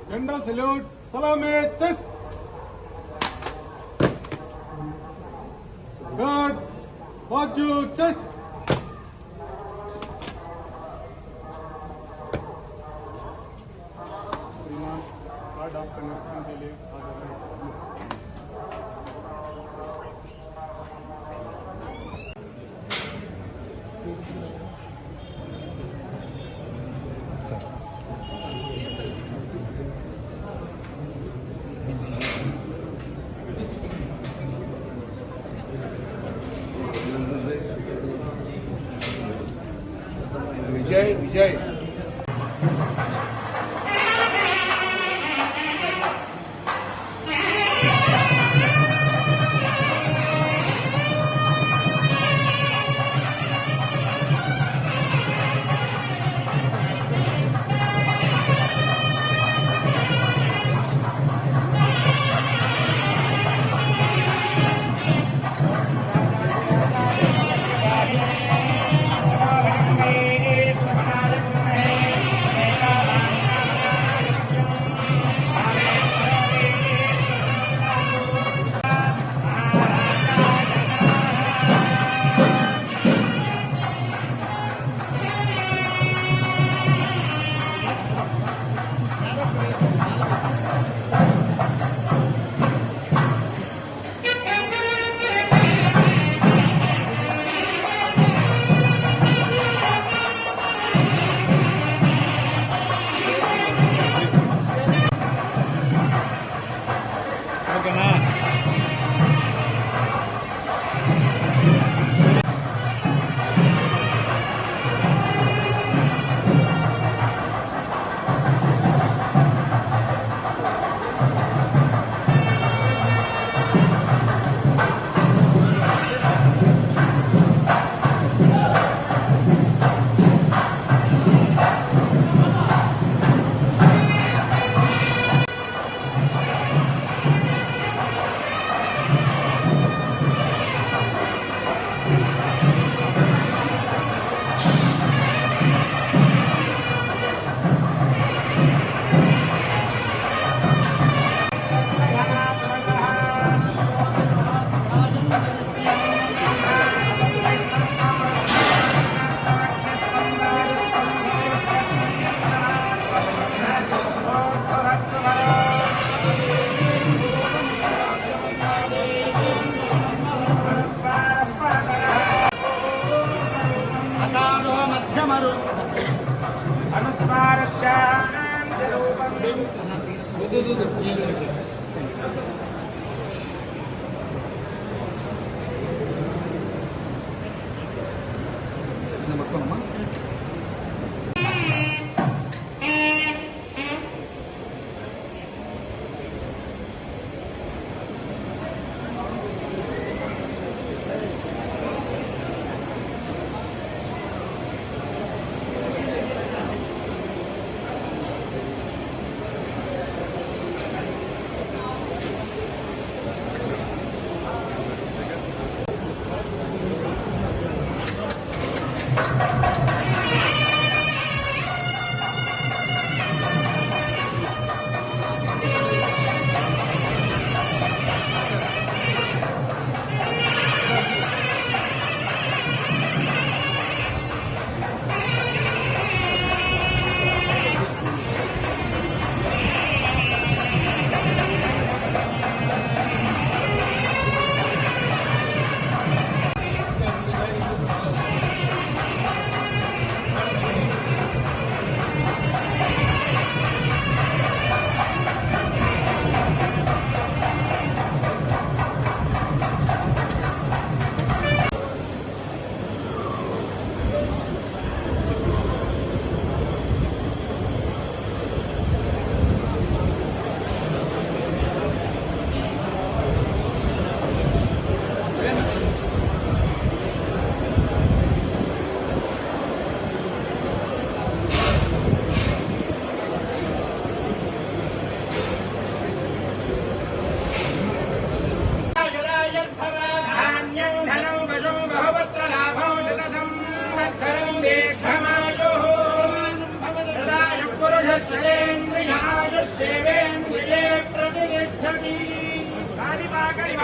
Gender salute. Salame. Chess. Good. Baju. Chess. Card of connection के लिए विजय विजय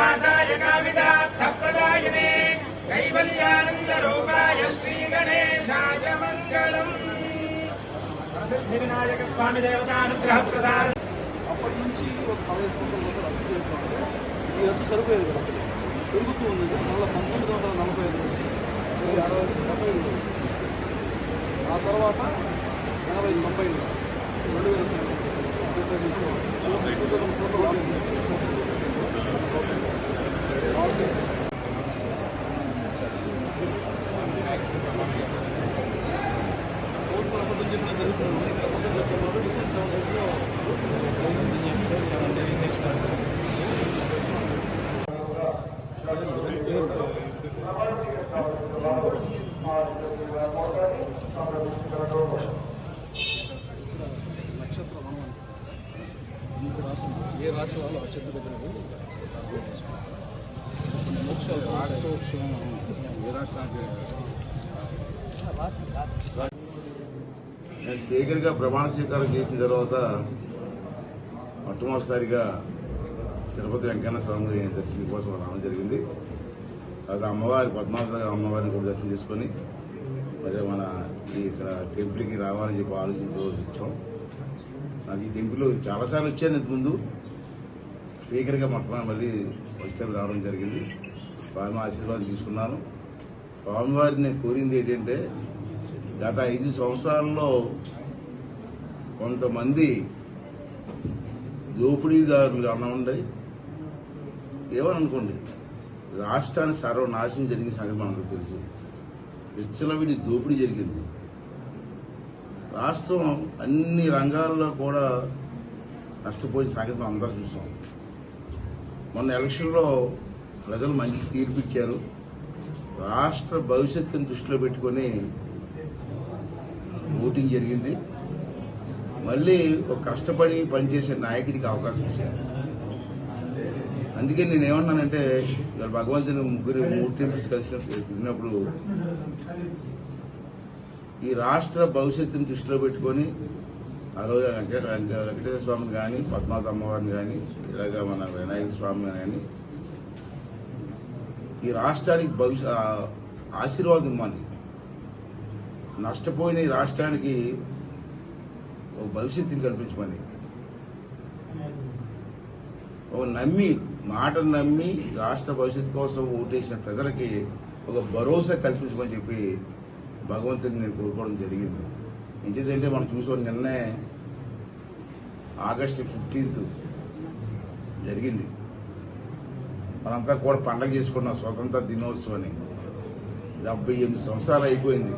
శ్రీనివాసాయ కామితార్థప్రదాయనే కైవల్యానందరూపాయ శ్రీగణేశాయ మంగళం. సిద్ధివినాయక స్వామి దేవతానుగ్రహ ప్రదాన. అప్పటి నుంచి ఒక 10 సంవత్సరాల రద్దు చేస్తుంటే ఈ రద్దు సరిపోయేది కదా, పెరుగుతూ ఉంది. మళ్ళీ 1945 నుంచి 65 ఆ తర్వాత 80, 90, నక్షత్ర వనం ఇంకో రాష్ట్రం ఏ రాశి వాళ్ళు ఆ చెట్టు దగ్గర మోక్షాలు ఏ రాష్ట్రానికి నేను స్పీకర్గా ప్రమాణ స్వీకారం చేసిన తర్వాత మొట్టమొదటిసారిగా తిరుపతి వెంకన్న స్వామి దర్శనం కోసం రావడం జరిగింది. తర్వాత అమ్మవారి పద్మావతి అమ్మవారిని కూడా దర్శనం చేసుకొని మరి మన ఇక్కడ టెంపుల్కి రావాలని చెప్పి ఆలోచించి రోజు వచ్చాం. నాకు ఈ టెంపుల్ చాలాసార్లు వచ్చాను ఇంతకుముందు. స్పీకర్గా మొట్టమొదటి మళ్ళీ ఫస్ట్ టైం రావడం జరిగింది. స్వామి ఆశీర్వాదం తీసుకున్నాను. స్వామివారిని నేను కోరింది ఏంటంటే, గత 5 సంవత్సరాల్లో కొంతమంది దోపిడీదారులు అనండి ఏమని అనుకోండి, రాష్ట్రాన్ని సర్వనాశనం జరిగిన సంగతి మనకు తెలుసు. విచ్చలవిడి దోపిడీ జరిగింది. రాష్ట్రం అన్ని రంగాల్లో కూడా నష్టపోయిన సంగతి మనం అందరూ చూసాం. మొన్న ఎలక్షన్లో ప్రజలు మంచి తీర్పు ఇచ్చారు. రాష్ట్ర భవిష్యత్తును దృష్టిలో పెట్టుకొని ఓటింగ్ జరిగింది. మళ్ళీ ఒక కష్టపడి పనిచేసే నాయకుడికి అవకాశం ఇచ్చారు. అందుకే నేను ఏమన్నానంటే, ఇవాళ భగవంతుని 3 టెంపుల్స్ కలిసినప్పుడు ఈ రాష్ట్ర భవిష్యత్తుని దృష్టిలో పెట్టుకొని ఆ రోజు వెంకటేశ్వర స్వామిని కానీ, పద్మావతి అమ్మవారిని కానీ, ఇలాగా మన వినాయక స్వామిని కానీ ఈ రాష్ట్రానికి ఆశీర్వాదం ఇవ్వాలి. నష్టపోయిన ఈ రాష్ట్రానికి ఒక భవిష్యత్తుని కల్పించమని, ఒక మాటను నమ్మి రాష్ట్ర భవిష్యత్తు కోసం ఓటేసిన ప్రజలకి ఒక భరోసా కల్పించమని చెప్పి భగవంతుని నేను కోరుకోవడం జరిగింది. ఎందుకంటే మనం చూసాం, నిన్నే ఆగస్టు 15 జరిగింది. మనంతా కూడా పండగ చేసుకున్నాం స్వతంత్ర దినోత్సవాన్ని. 78 సంవత్సరాలు అయిపోయింది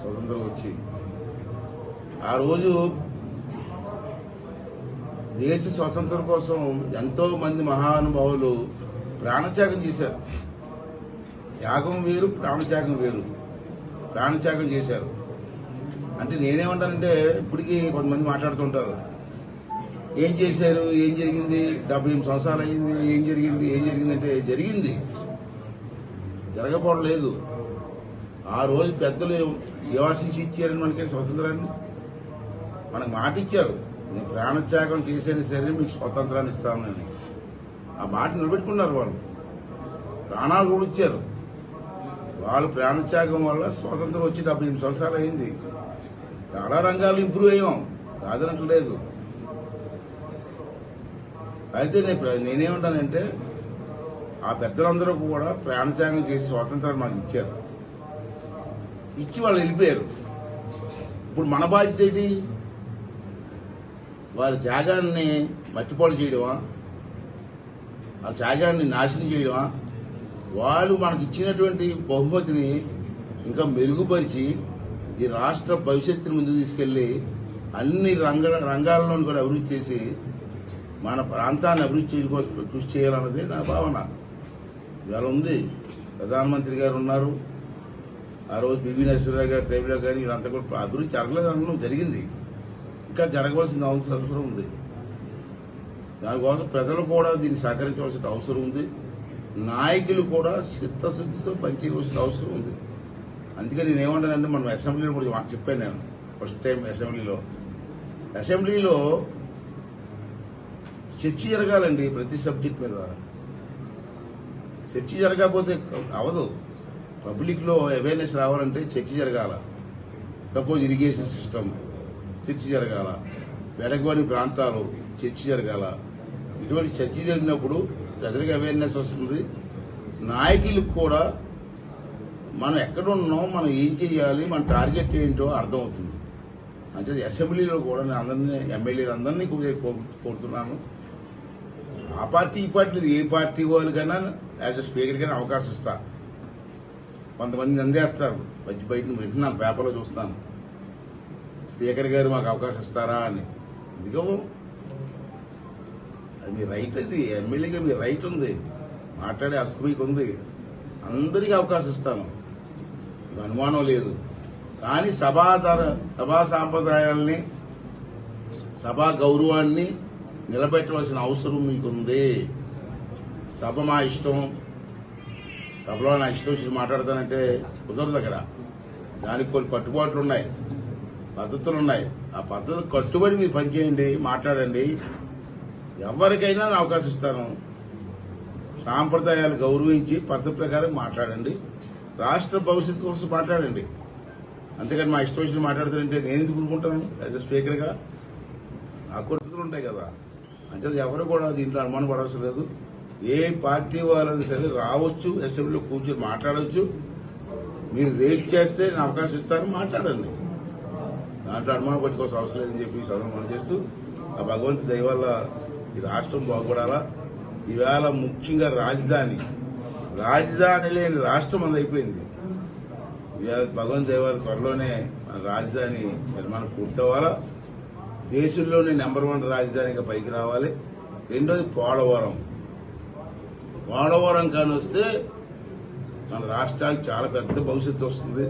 స్వతంత్రం వచ్చి. ఆ రోజు దేశ స్వతంత్రం కోసం ఎంతో మంది మహానుభావులు ప్రాణత్యాగం చేశారు. త్యాగం వేరు, ప్రాణత్యాగం వేరు. ప్రాణత్యాగం చేశారు. అంటే నేనేమంటానంటే, ఇప్పటికీ కొంతమంది మాట్లాడుతుంటారు, ఏం చేశారు, ఏం జరిగింది, 78 సంవత్సరాలు అయింది, ఏం జరిగిందంటే జరిగింది, జరగకపోవడం లేదు. ఆ రోజు పెద్దలు యోచించి ఇచ్చారని మనకి స్వతంత్రాన్ని, మనకు మాట ఇచ్చారు, నేను ప్రాణత్యాగం చేసేది సరే మీకు స్వతంత్రాన్ని ఇస్తానని. ఆ మాట నిలబెట్టుకున్నారు. వాళ్ళు ప్రాణాలు కూడా ఇచ్చారు. వాళ్ళు ప్రాణత్యాగం వల్ల స్వాతంత్రం వచ్చి 78 సంవత్సరాలు అయింది. చాలా రంగాల్లో ఇంప్రూవ్ అయ్యాం, కాదనట్లేదు. అయితే నేనేమంటానంటే, ఆ పెద్దలందరూ కూడా ప్రాణత్యాగం చేసి స్వాతంత్రాన్ని మనకు ఇచ్చారు. ఇచ్చి వాళ్ళు వెళ్ళిపోయారు. ఇప్పుడు మన బాధ్యత ఏంటి? వాళ్ళ త్యాగాన్ని మట్టిపాలు చేయడమా, వాళ్ళ త్యాగాన్ని నాశనం చేయడమా? వాళ్ళు మనకి ఇచ్చినటువంటి బహుమతిని ఇంకా మెరుగుపరిచి ఈ రాష్ట్ర భవిష్యత్తుని ముందుకు తీసుకెళ్లి అన్ని రంగాల్లో కూడా అభివృద్ధి చేసి మన ప్రాంతాన్ని అభివృద్ధి కోసం కృషి చేయాలన్నది నా భావన. ఇవాళ ఉంది, ప్రధానమంత్రి గారు ఉన్నారు. ఆ రోజు పివి నరసింహరావు గారి టైంలో కానీ వీళ్ళంతా కూడా అభివృద్ధి జరగలేదనడం జరిగింది. ఇంకా జరగవలసిన అవసరం ఉంది. దానికోసం ప్రజలు కూడా దీన్ని సహకరించవలసిన అవసరం ఉంది. నాయకులు కూడా చిత్తశుద్ధితో పనిచేయవలసిన అవసరం ఉంది. అందుకే నేను ఏమంటానంటే, మనం అసెంబ్లీలో కూడా చెప్పాను. నేను ఫస్ట్ టైం అసెంబ్లీలో చర్చ జరగాలండి ప్రతి సబ్జెక్ట్ మీద. చర్చ జరగకపోతే అవదు. పబ్లిక్లో అవేర్నెస్ రావాలంటే చర్చ జరగాల. సపోజ్ ఇరిగేషన్ సిస్టమ్ చర్చ జరగాల, వెడగబడి ప్రాంతాలు చర్చ జరగాల. ఇటువంటి చర్చ జరిగినప్పుడు ప్రజలకు అవేర్నెస్ వస్తుంది. నాయకులకు కూడా మనం ఎక్కడ ఉన్నాం, మనం ఏం చేయాలి, మన టార్గెట్ ఏంటో అర్థమవుతుంది. అంటే అసెంబ్లీలో కూడా నేను అందరినీ ఎమ్మెల్యేలు అందరినీ కోరుతున్నాను. ఆ పార్టీ ఈ పార్టీ ఏ పార్టీ వాళ్ళకైనా యాజ్ అ స్పీకర్కైనా అవకాశం ఇస్తా. కొంతమంది నందేస్తారు, బయట వింటున్నాను, పేపర్లో చూస్తున్నాను, స్పీకర్ గారు మాకు అవకాశం ఇస్తారా అని. ఇదిగో అది మీ రైట్, అది ఎమ్మెల్యేగా మీ రైట్ ఉంది, మాట్లాడే హక్కు మీకు ఉంది. అందరికీ అవకాశం ఇస్తాను, అనుమానం లేదు. కానీ సభా సాంప్రదాయాల్ని, సభా గౌరవాన్ని నిలబెట్టవలసిన అవసరం మీకుంది. సభ మా ఇష్టం, సభలో నా ఇష్టం వచ్చి మాట్లాడతానంటే కుదరదు. అక్కడ దానికి కొన్ని కట్టుబాట్లు ఉన్నాయి, పద్ధతులు ఉన్నాయి. ఆ పద్ధతులు కట్టుబడి మీరు పనిచేయండి, మాట్లాడండి. ఎవరికైనా నేను అవకాశం ఇస్తాను. సాంప్రదాయాలు గౌరవించి పద్ధతి ప్రకారం మాట్లాడండి. రాష్ట్ర భవిష్యత్తు కోసం మాట్లాడండి. అంతేకాని మా ఇష్టం వచ్చిన మాట్లాడుతారంటే నేను ఎందుకు ఊరుకుంటాను? యాజ్ అ స్పీకర్గా నాకు పద్ధతులు ఉంటాయి కదా. అంటే ఎవరు కూడా దీంట్లో అనుమానం పడవలసిన లేదు. ఏ పార్టీ వాళ్ళని సరే రావచ్చు, అసెంబ్లీలో కూర్చొని మాట్లాడవచ్చు. మీరు రేట్ చేస్తే నేను అవకాశం ఇస్తాను, మాట్లాడండి. దాంట్లో అనుమానం పట్టుకోవాల్సిన అవసరం లేదని చెప్పి సందర్భం చేస్తూ, ఆ భగవంతు దయ వల్ల ఈ రాష్ట్రం బాగుపడాలా. ఈవేళ ముఖ్యంగా రాజధాని లేని రాష్ట్రం అయిపోయింది. ఈవేళ భగవంతు దయ వల్ల త్వరలోనే మన రాజధాని నిర్మాణం పూర్తవ్వాలా. దేశంలోనే నెంబర్ 1 రాజధానిగా పైకి రావాలి. రెండోది పోలవరం కానీ వస్తే మన రాష్ట్రానికి చాలా పెద్ద భవిష్యత్తు వస్తుంది.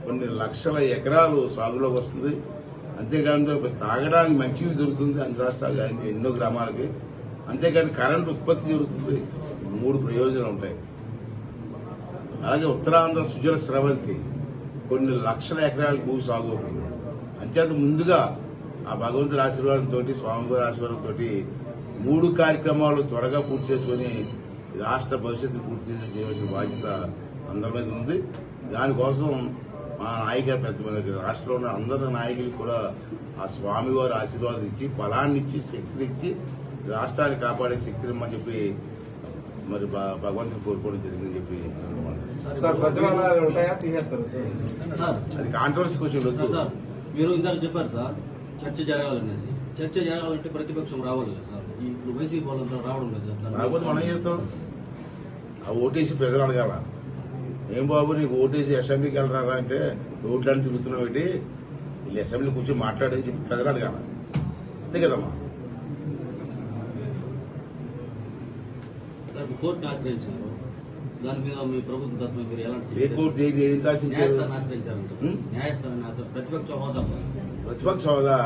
కొన్ని లక్షల ఎకరాలు సాగులోకి వస్తుంది. అంతేకాని తాగడానికి మంచిది దొరుకుతుంది అన్ని రాష్ట్రాలు, ఎన్నో గ్రామాలకి. అంతేకాని కరెంటు ఉత్పత్తి జరుగుతుంది. 3 ప్రయోజనాలు ఉంటాయి. అలాగే ఉత్తరాంధ్ర సుజల స్రవంతి కొన్ని లక్షల ఎకరాలకు భూ సాగు అవుతుంది. అంచేత ముందుగా ఆ భగవంతుడి ఆశీర్వాదంతో, స్వామివారి ఆశీర్వాదంతో 3 కార్యక్రమాలు త్వరగా పూర్తి చేసుకుని రాష్ట్ర భవిష్యత్తు పూర్తి చేయవలసిన బాధ్యత అందరి మీద ఉంది. దానికోసం మా నాయకులు పెద్ద రాష్ట్రంలో ఉన్న అందరి నాయకులకు కూడా ఆ స్వామివారి ఆశీర్వాదం ఇచ్చి, బలాన్ని ఇచ్చి, శక్తినిచ్చి రాష్ట్రాన్ని కాపాడే శక్తిని ఇమ్మని చెప్పి మరి భగవంతుని కోరుకోవడం జరిగిందని చెప్పి సచివాలయాలు ఉంటాయా, తీసేస్తారు సార్? అది కాంట్రవర్సీకి వచ్చి సార్. మీరు ఇందాక చెప్పారు సార్, చర్చ జరగాలనేసి. చర్చ జరగాలంటే ప్రతిపక్షం రావాలి కదా సార్. ఇప్పుడు వైసీపీ వాళ్ళంతా రావడం లేదు సార్. రాకపోతే మనం చేస్తాం. ఆ ఓటేసి ప్రజలు అడగాల, ఏం బాబు నీకు ఓటేసి అసెంబ్లీకి వెళ్ళరా అంటే ఓట్లని తిరుగుతున్నావు ఏంటి, వీళ్ళు అసెంబ్లీ కూర్చొని మాట్లాడేది చెప్పి ప్రజలు అడగాల. అంతే కదమ్మా. సార్ కోర్టుని ఆశ్రయించారు, దాని మీద మీ ప్రభుత్వం తరఫున మీరు ఎలాంటి ఏ కోర్టు ఏం ఆశించారు? ఆశ్రయించారంట. న్యాయస్థానాన్ని ప్రతిపక్ష హోదా ప్రతిపక్ష హోదా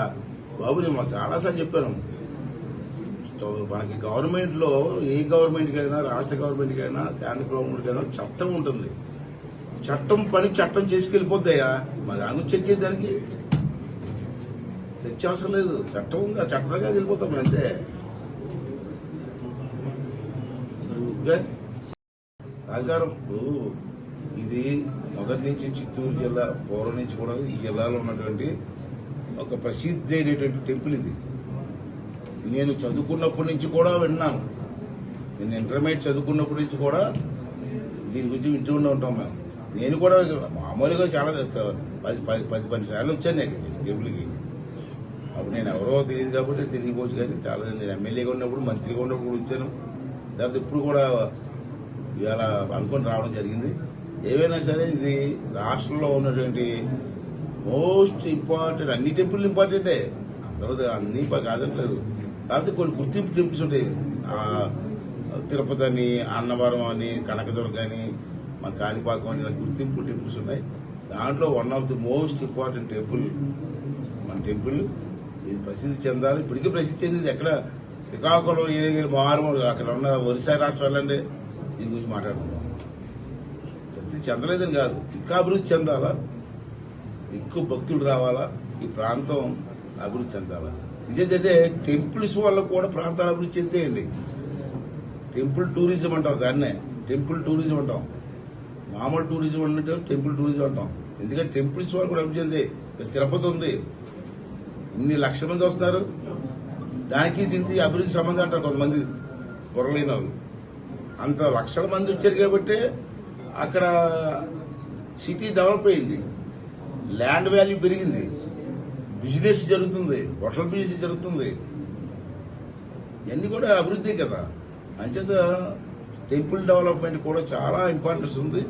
బాబు నేను చాలాసార్లు చెప్పాను. మనకి గవర్నమెంట్ లో ఏ గవర్నమెంట్కి అయినా, రాష్ట్ర గవర్నమెంట్కి అయినా, కేంద్ర గవర్నమెంట్కి అయినా చట్టం ఉంటుంది. చట్టం పని చట్టం చేసుకెళ్ళిపోద్దయ్యా. మా దాని గురించి చర్చ దానికి చర్చ అవసరం లేదు. చట్టం ఉంది, ఆ చట్టంగా వెళ్ళిపోతాం అంతే. సహకారం ఇది మొదటి నుంచి చిత్తూరు జిల్లా పూర్వం నుంచి కూడా ఈ జిల్లాలో ఉన్నటువంటి ఒక ప్రసిద్ధి అయినటువంటి టెంపుల్ ఇది. నేను చదువుకున్నప్పటి నుంచి కూడా విన్నాను. నేను ఇంటర్మీడియట్ చదువుకున్నప్పటి నుంచి కూడా దీని గురించి వింటూనే ఉంటాం మేము. నేను కూడా మామూలుగా చాలా 10 సార్లు వచ్చాను నేను టెంపుల్కి. అప్పుడు నేను ఎవరో తెలియదు కాబట్టి తిరిగిపోవచ్చు. కానీ చాలా నేను ఎమ్మెల్యేగా ఉన్నప్పుడు, మంత్రిగా ఉన్నప్పుడు కూడా వచ్చాను. తర్వాత ఇప్పుడు కూడా ఇవాళ అనుకుని రావడం జరిగింది. ఏవైనా సరే ఇది రాష్ట్రంలో ఉన్నటువంటి మోస్ట్ ఇంపార్టెంట్, అన్ని టెంపుల్ ఇంపార్టెంటే, అందరూ అన్ని కాదట్లేదు. కాకపోతే కొన్ని గుర్తింపు టెంపుల్స్ ఉంటాయి. తిరుపతి అని, అన్నవరం అని, కనకదుర్గ అని, మా కాణిపాకం అని గుర్తింపు టెంపుల్స్ ఉన్నాయి. దాంట్లో one of the most important temple మన టెంపుల్. ఇది ప్రసిద్ధి చెందాలి. ఇప్పటికీ ప్రసిద్ధి చెందింది. ఎక్కడ శ్రీకాకుళం, ఏలగిరి, మారుమూల, అక్కడ ఉన్న ఒరిస్సా రాష్ట్రాలంటే దీని గురించి మాట్లాడుకుంటాం. ప్రసిద్ధి చెందలేదని కాదు, ఇంకా అభివృద్ధి చెందాలా, ఎక్కువ భక్తులు రావాలా, ఈ ప్రాంతం అభివృద్ధి చెందాలా. ఇదేంటంటే టెంపుల్స్ వల్ల కూడా ప్రాంతాలు అభివృద్ధి చెందేయండి. టెంపుల్ టూరిజం అంటారు దాన్నే. టెంపుల్ టూరిజం అంటాం. మామూలు టూరిజం అంటే టెంపుల్ టూరిజం అంటాం. ఎందుకంటే టెంపుల్స్ వాళ్ళు కూడా అభివృద్ధి చెంది. తిరుపతి ఉంది, ఇన్ని లక్షల మంది వస్తారు, దానికి దీనికి అభివృద్ధి సంబంధం అంటారు కొంతమంది బుర్రలేని వాళ్ళు. అంత లక్షల మంది వచ్చారు కాబట్టి అక్కడ సిటీ డెవలప్ అయింది, ల్యాండ్ వాల్యూ పెరిగింది, బిజినెస్ జరుగుతుంది, హోటల్ బిజినెస్ జరుగుతుంది, ఇవన్నీ కూడా అభివృద్ధి కదా. అంచేత టెంపుల్ డెవలప్మెంట్ కూడా చాలా ఇంపార్టెన్స్ ఉంది.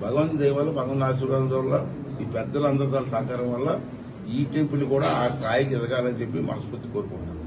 భగవంతుని దయ వల్ల, భగవంతుని ఆశీర్వాదం వల్ల, ఈ పెద్దలందరి సహకారం వల్ల ఈ టెంపుల్ కూడా ఆ స్థాయికి ఎదగాలని చెప్పి మనస్ఫూర్తి కోరుకుంటున్నాను.